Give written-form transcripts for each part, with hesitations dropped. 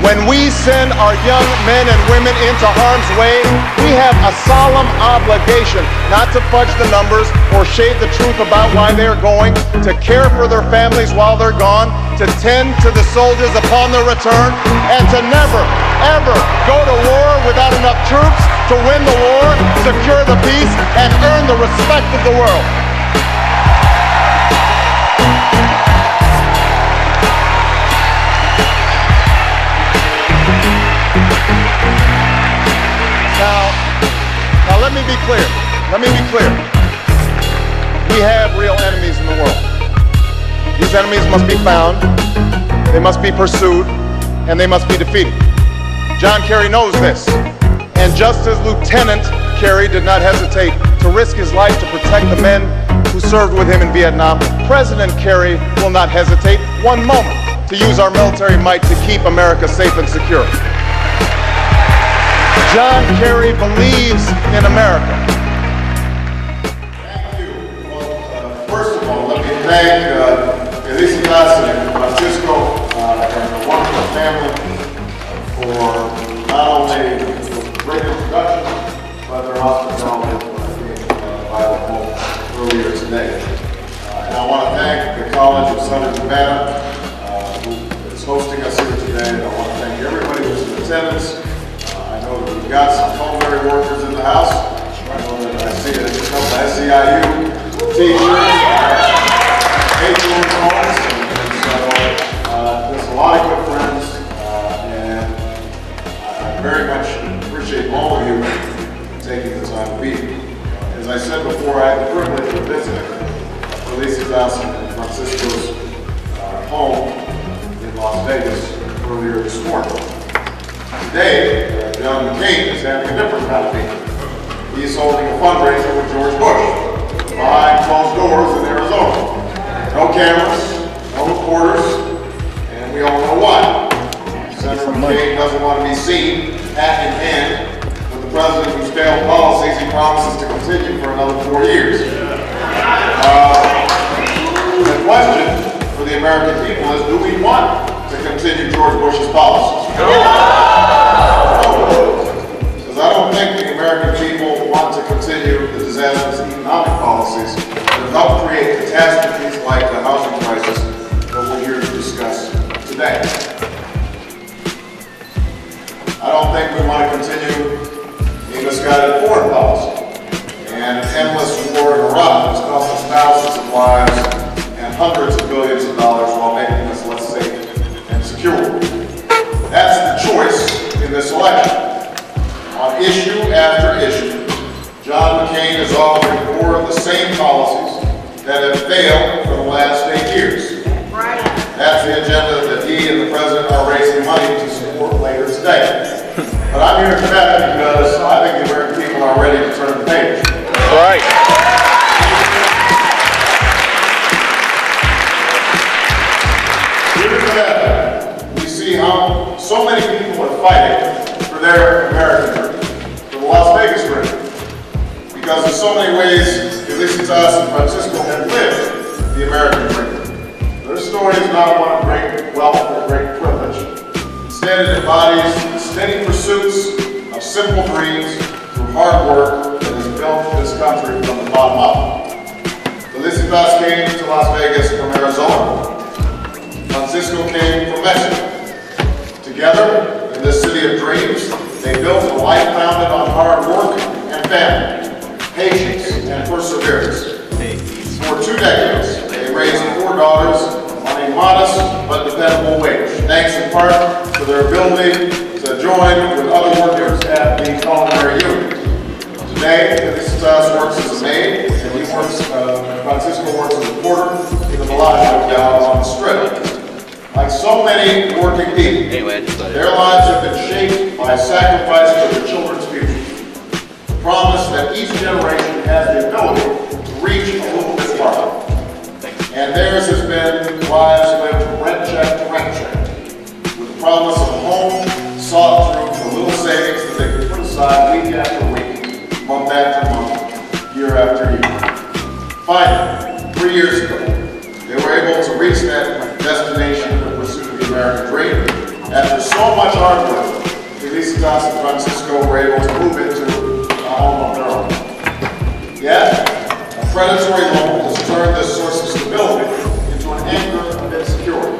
When we send our young men and women into harm's way, we have a solemn obligation not to fudge the numbers or shade the truth about why they're going, to care for their families while they're gone, to tend to the soldiers upon their return, and to never, ever go to war without enough troops to win the war, secure the peace, and earn the respect of the world. Now let me be clear. Let me be clear. We have real enemies in the world. These enemies must be found, they must be pursued, and they must be defeated. John Kerry knows this, and just as Lieutenant Kerry did not hesitate to risk his life to protect the men who served with him in Vietnam, President Kerry will not hesitate one moment to use our military might to keep America safe and secure. John Kerry believes in America. Thank you. Well, first of all, let me thank Felicitas and Francisco and the wonderful family for not only the great introduction, but their hospitality by the home earlier today. And I want to thank the College of Southern Nevada who is hosting us here today. And I want to thank everybody who's in attendance. We've got some culinary workers in the house. I see a couple of SEIU teachers, homes, and so there's a lot of good friends, and I very much appreciate all of you taking the time to be here. As I said before, I had the privilege of visiting Felicitas and Francisco's home in Las Vegas earlier this morning. Today, John McCain is having a different kind of meeting. He's holding a fundraiser with George Bush behind closed doors in Arizona. No cameras, no reporters, and we all know why. Senator McCain doesn't want to be seen hand in hand with the president whose failed policies he promises to continue for another 4 years. The question for the American people is, do we want to continue George Bush's policies? Because I don't think the American people want to continue the disastrous economic policies that have helped create catastrophes like the housing crisis that we're here to discuss today. I don't think we want to continue a misguided foreign policy and an endless war in Iraq that's cost us thousands of lives and hundreds of billions of dollars while making us less safe and secure. That's the choice in this election. On issue after issue, John McCain is offering more of the same policies that have failed for the last 8 years. Right. That's the agenda that he and the president are raising money to support later today. But I'm here today because I think the American people are ready to turn the page. Right. Here today, we see how so many people are fighting for their American dream, for the Las Vegas dream. Because in so many ways, Felicitas and Francisco have lived the American dream. Their story is not one of great wealth or great privilege. Instead, it embodies the steady pursuits of simple dreams through hard work that has built this country from the bottom up. Felicitas came to Las Vegas from Arizona. Francisco came from Mexico. Together, in this city of dreams, they built a life founded on hard work and family, patience and perseverance. For 2 decades, they raised 4 daughters on a modest but dependable wage, thanks in part to their ability to join with other workers at the culinary union. Today, Felicitas works as a maid, and Francisco works as a porter in the Bellagio down on the Strip. Like so many working people, their lives have been shaped by sacrifice for their children's future. The promise that each generation has the ability to reach a little bit farther. And theirs has been lives lived from rent check to rent check, with the promise of a home sought through the little savings that they could put aside week after week, month after month, year after year. Finally, 3 years ago, they were able to reach that destination in the pursuit of the American dream after so much hard work, Felicitas and Francisco were able to move into a home of their own. Yet, a predatory loan has turned this source of stability into an anchor of insecurity.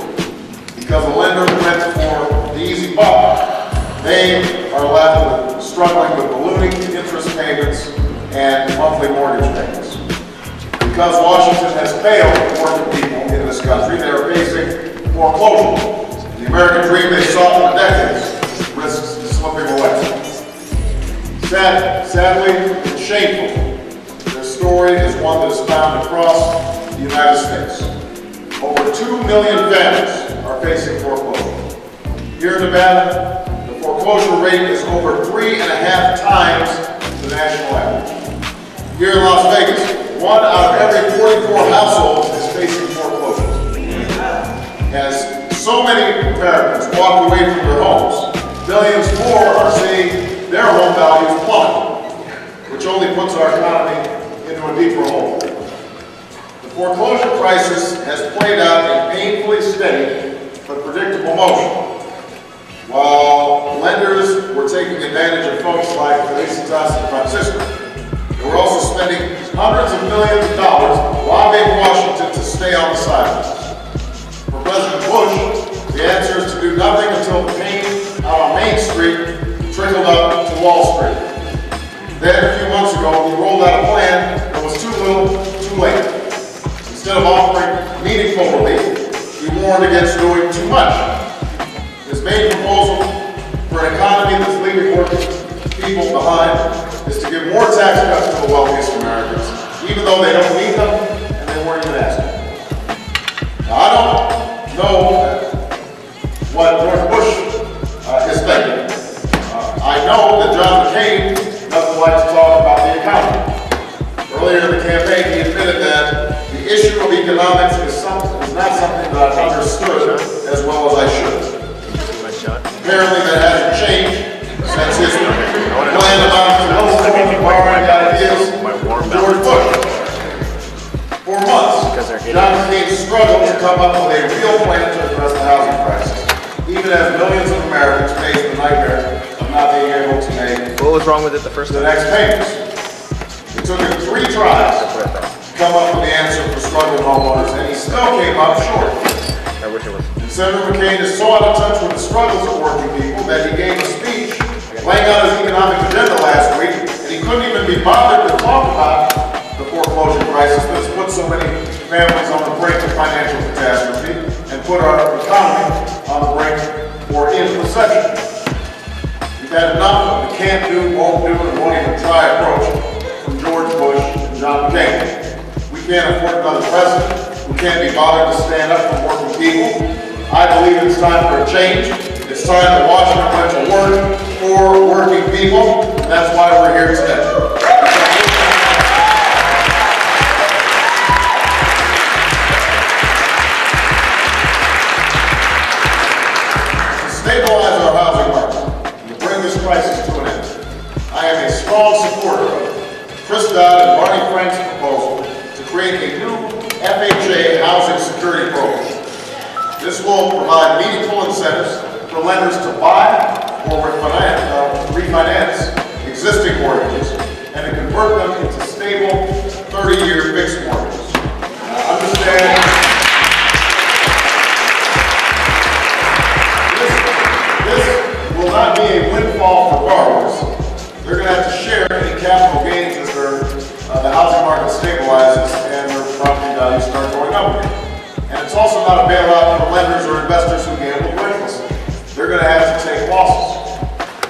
Because the lender went for the easy buck, they are left with struggling with ballooning interest payments and monthly mortgage payments. Because Washington has failed working people in this country, they are facing foreclosure. The American dream they sought for decades risks slipping away. Sadly and shamefully, their story is one that is found across the United States. Over 2 million families are facing foreclosure. Here in Nevada, the foreclosure rate is over 3.5 times the national average. Here in Las Vegas, 1 out of every 44 households is facing foreclosure. As so many Americans walk away from their homes, millions more are seeing their home values plummet, which only puts our economy into a deeper hole. The foreclosure crisis has played out in painfully steady but predictable motion. While lenders were taking advantage of folks like Felicitas and Francisco, they were also spending hundreds of millions of dollars lobbying Washington to stay on the sidelines. For President Bush, the answer is to do nothing until the pain out on Main Street trickled up to Wall Street. Then, a few months ago, he rolled out a plan that was too little, too late. Instead of offering meaningful relief, he warned against doing too much. His main proposal for an economy that's leaving working people behind is to give more tax cuts to the wealthiest Americans, even though they don't need them and they weren't even asking. Now, I don't know what George Bush is thinking. I know that John McCain doesn't like to talk about the economy. Earlier in the campaign, he admitted that the issue of economics is not something that I've understood as well as I should. Apparently that hasn't changed since his plan amounts to no more than borrowing ideas from George Bush. For months, John McCain struggled to come up with a real plan to address the housing crisis, even as millions of Americans face the nightmare of not being able to make What was wrong with it the first time? the next payments. It took him 3 tries to come up with the answer for struggling homeowners, and he still came up short. I wish it was. Senator McCain is so out of touch with the struggles of working people that he gave a speech laying out his economic agenda last week, and he couldn't even be bothered to talk about the foreclosure crisis that's put so many families on the brink of financial catastrophe and put our economy on the brink or in recession. We've had enough of the can't do, won't do, and won't even try approach from George Bush and John McCain. We can't afford another president who can't be bothered to stand up for working people. I believe it's time for a change. It's time that Washington went to work for working people, and that's why we're here today. To stabilize our housing market and to bring this crisis to an end, I am a strong supporter of Chris Dodd and Barney Frank's proposal to create a new FHA housing security program. This will provide meaningful incentives for lenders to buy or refinance existing mortgages and to convert them into stable 30-year fixed mortgages. Understand, this will not be a windfall for borrowers. They're going to have to share any capital gains as the housing market stabilizes and their property values start going up again. And it's also not a bailout for lenders or investors who gamble recklessly. They're going to have to take losses.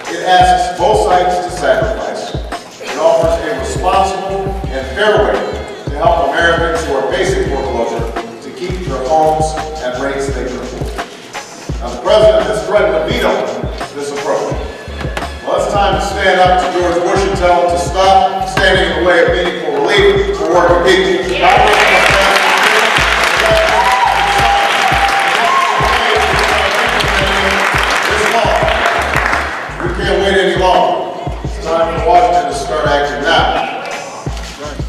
It asks both sides to sacrifice. It offers a responsible and fair way to help Americans who are facing foreclosure to keep their homes at rates they can afford. Now, the President has threatened to veto this approach. Well, it's time to stand up to George Bush and tell him to stop standing in the way of meaningful relief for working people. Any longer. It's time for Washington to start acting now.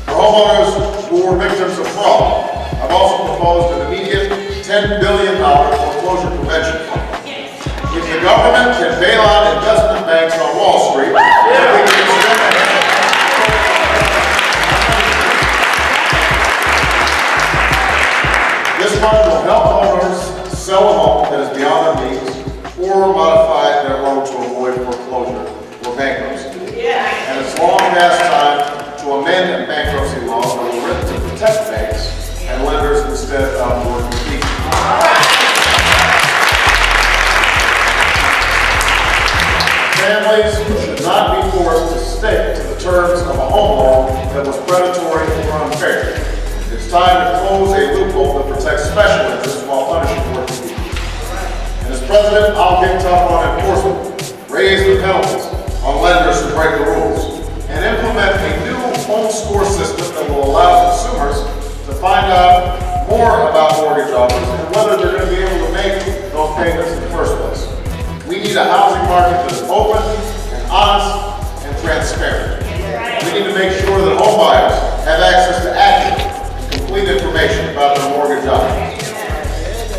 For homeowners who were victims of fraud, I've also proposed an immediate $10 billion foreclosure prevention fund. If the government can bail out investment banks on Wall Street, then we can extend the hand. This fund will help owners sell a home that is beyond their means or modify their loan to avoid foreclosure or bankruptcy. And it's long past time to amend bankruptcy laws that were written to protect banks and lenders instead of working people. Families should not be forced to stick to the terms of a home loan that was predatory or unfair. It's time to close a loophole that protects special interests while punishing working people. And as president, I'll get tough on enforcement, raise the penalties on lenders who break the rules, and implement a new home score system that will allow consumers to find out more about mortgage offers and whether they're going to be able to make those payments in the first place. We need a housing market that is open and honest and transparent. We need to make sure that home buyers have access to accurate and complete information about their mortgage options.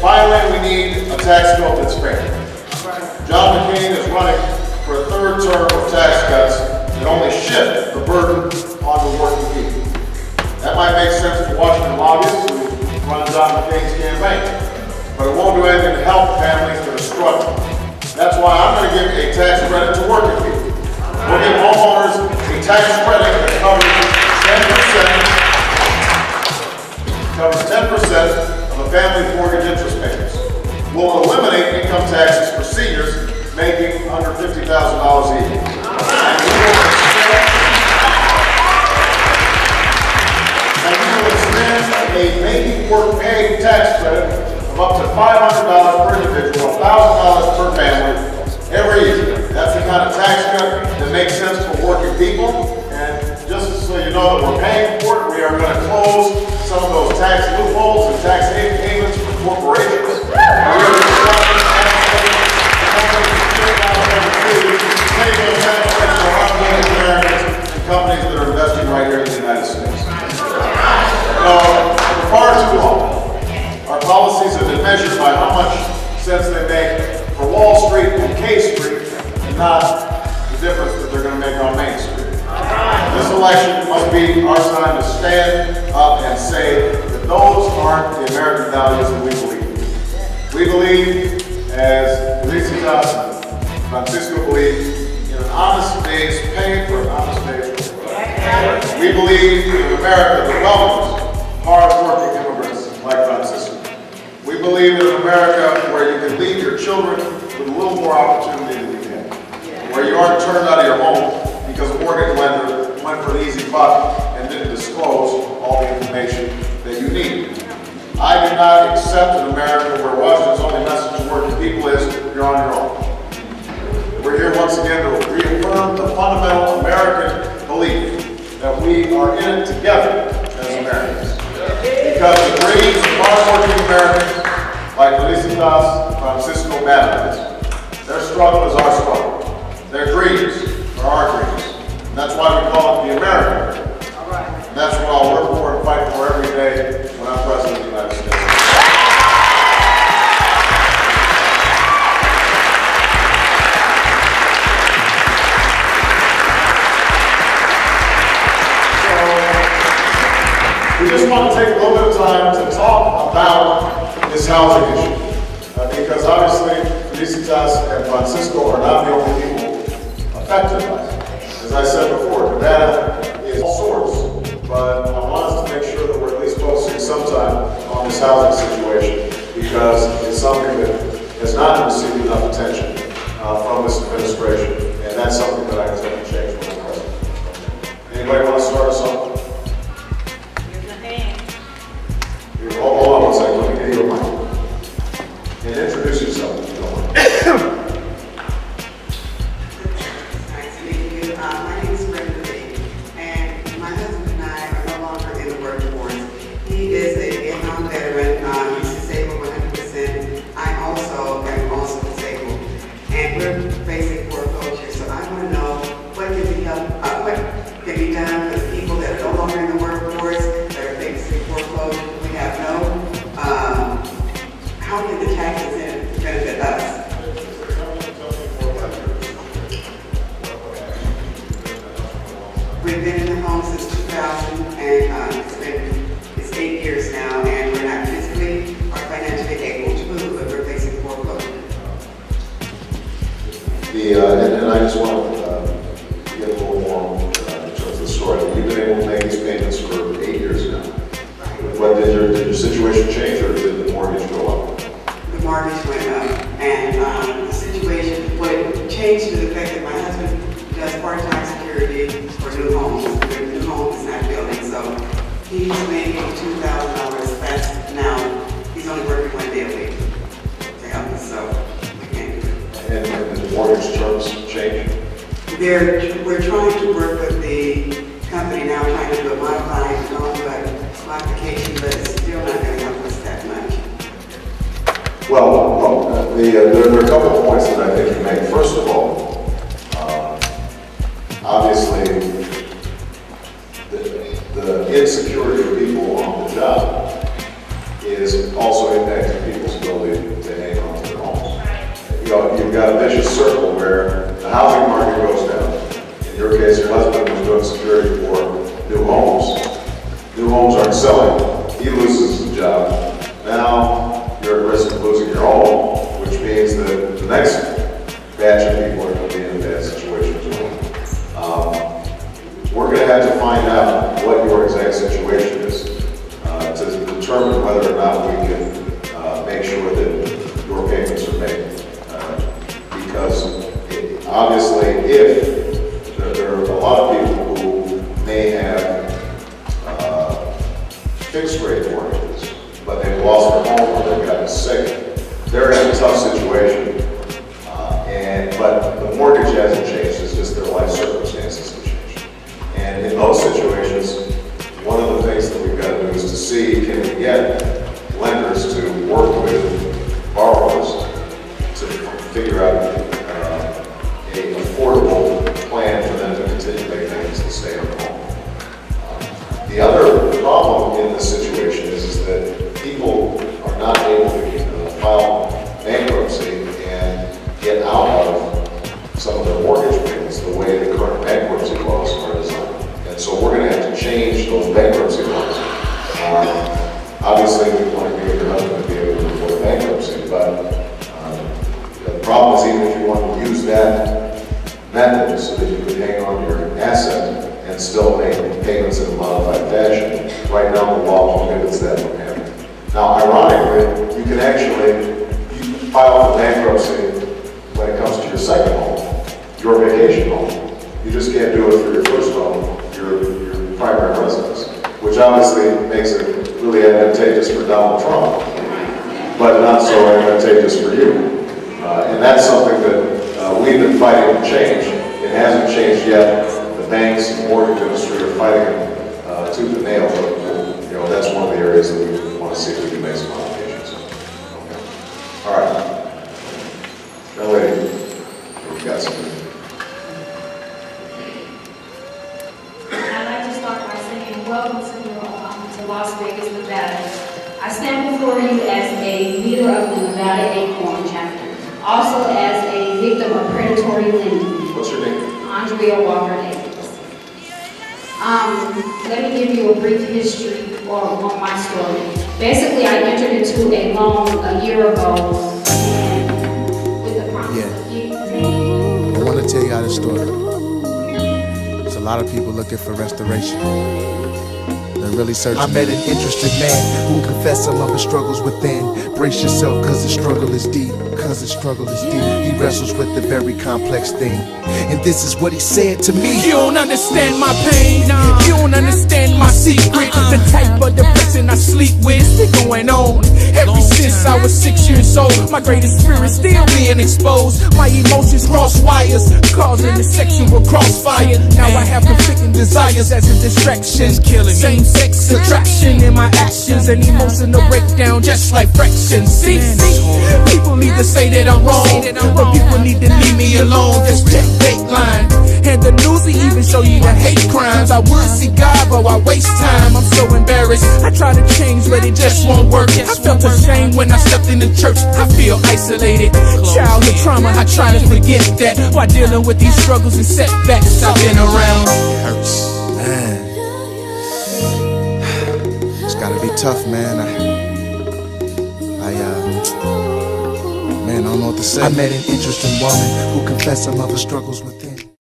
Finally, we need a tax bill that's fair. John McCain is running for a third term of tax cuts that only shift the burden onto working people. That might make sense to Washington lobbyists who run John McCain's campaign, but it won't do anything to help families that are struggling. That's why I'm going to give a tax credit to working people. We'll give homeowners a tax credit that covers 10% of a family's mortgage interest payments. We'll eliminate income taxes for seniors making under $50,000 a year. And we will extend a making work pay tax credit of up to $500 per individual, $1,000 per family every year. That's the kind of tax cut that makes sense for working people. And just so you know that we're paying for it, we are going to close some of those tax loopholes and tax havens for corporations. We're going to stop those tax havens for companies that pay those tax rates for hardworking Americans and companies that are investing right here in the United States. For far too long, our policies have been measured by how much sense they make for Wall Street and K Street, and not the difference that they're going to make on Main Street. This election must be our time to stand up and say that those aren't the American values that we believe in. We believe, as Felicitas and Francisco believe, in an honest day's pay for an honest day's work. We believe in an America that welcomes hard-working immigrants like Francisco. We believe in an America where you can leave your children with a little more opportunity than you can. Where you aren't turned out of your home because a mortgage lender went for the easy buck and didn't disclose all the information that you need. I do not accept an America where Washington's only message to working people is, you're on your own. We're here once again to reaffirm the fundamental American belief that we are in it together as Americans. Because the dreams of hardworking Americans like Felicitas, Francisco Madalens, their struggle is our struggle. Their dreams are our dreams. And that's why we call it the American dream. And that's what I'll work for and fight for every day when I'm President of the United States. We just want to take a little bit of time to talk about this housing issue. Because obviously, Felicitas and Francisco are not the only people affected by it. As I said before, Nevada is all sorts, but I want us to make sure that we're at least focusing sometime on this housing situation, because it's something that has not received enough attention from this administration, and that's something that I intend to change when I'm president. Anybody want to start us off? Hold on one second, let me get you a mic. And introduce yourself if you don't mind. Nice to meet you. My name is Brenda Lee, and my husband and I are no longer in the workforce. He is a Vietnam veteran. He's disabled 100%. I also am also disabled, and we're facing foreclosure. So I want to know what can be done for the people that are no longer in the workforce, that are facing foreclosure. We have no. How can the taxes benefit us? And I just want to get a little more in terms of the story. You've been able to make these payments for 8 years now. What did your situation change, or did the mortgage go up? The mortgage went up, and the situation, what changed to the fact that my husband does part-time security for new homes. The new home is not building, so he's making $2,000 less now. He's only working 1 day a week to help us, so we can't do it. And the mortgage terms change? We're trying to work with the company now, trying to do a modified loan, modification, but it's still not going to help us that much. Well, there are a couple of points that I think you make. First of all, obviously, the insecurity of people on the job is also impacting people's ability to hang on to their homes. You've got a vicious circle where the housing market goes down. In your case, your husband was doing security for new homes. New homes aren't selling. He loses his job. Now you're at risk of losing your home, which means that the next batch of people are going to be in a bad situation as well. We're going to have to find out what your exact situation is to determine whether or not we can make sure that your payments are made. Because obviously, if there are a lot of people who may have fixed rate mortgages, but they've lost their home or they've gotten sick, they're in a tough situation. But the mortgage hasn't changed, it's just their life circumstances have changed. And in those situations, one of the things that we've got to do is to see, can we get lenders to work with borrowers to figure out an affordable plan for them to continue to make payments and stay at home. The other problem in this situation is that people are not able to file bankruptcy and get out of some of their mortgage payments the way the current bankruptcy laws are designed. And so we're going to have to change those bankruptcy laws. Obviously, we want to be your husband to be able to avoid bankruptcy, but the problem is even if you want to use that method so that you can hang on to your asset and still make payments in a modified fashion, right now the law prohibits that from happening. Now, ironically, you can actually file for bankruptcy when it comes to your second home, your vacation home. You just can't do it for your first home, your primary residence, which obviously makes it really advantageous for Donald Trump, but not so advantageous for you. And that's something that we've been fighting to change. It hasn't changed yet. The banks and the mortgage industry are fighting tooth and nail, but that's one of the areas that we want to see if we can make some modifications. Okay. All right. Now, lady, we've got some. I'd like to start by saying welcome to Las Vegas, Nevada. I stand before you as a leader of the Nevada Acorn chapter, also as a victim of predatory lending. What's your name? Andrea Walker Davis. Let me give you a brief history on my story. Basically, I entered into a loan a year ago, and with the promise of getting I want to tell you how this story. There's a lot of people looking for restoration. They're really searching. I met an interested man who confessed some of his struggles within. Brace yourself, cause the struggle is deep. He wrestles with the very complex thing. And this is what he said to me. You don't understand my pain. You don't understand my secret. The type of depression I sleep with is going on. Ever since I was 6 years old, my greatest fear is still being exposed. My emotions cross wires, causing a sexual crossfire. Now I have conflicting desires as a distraction. Same-sex attraction in my actions, and emotional breakdown just like fractions. See, people need to say that I'm wrong, but people need to leave me alone. Just check Dateline. And the news will even show you the hate crimes. I would see God, but I waste time. I'm so embarrassed. I try to change, but it just won't work. I felt ashamed when I stepped in the church. I feel isolated. Childhood trauma, I try to forget that while dealing with these struggles and setbacks I've been around. It hurts, man. It's gotta be tough, man. man, I don't know what to say. I met an interesting woman who confessed some of her struggles within.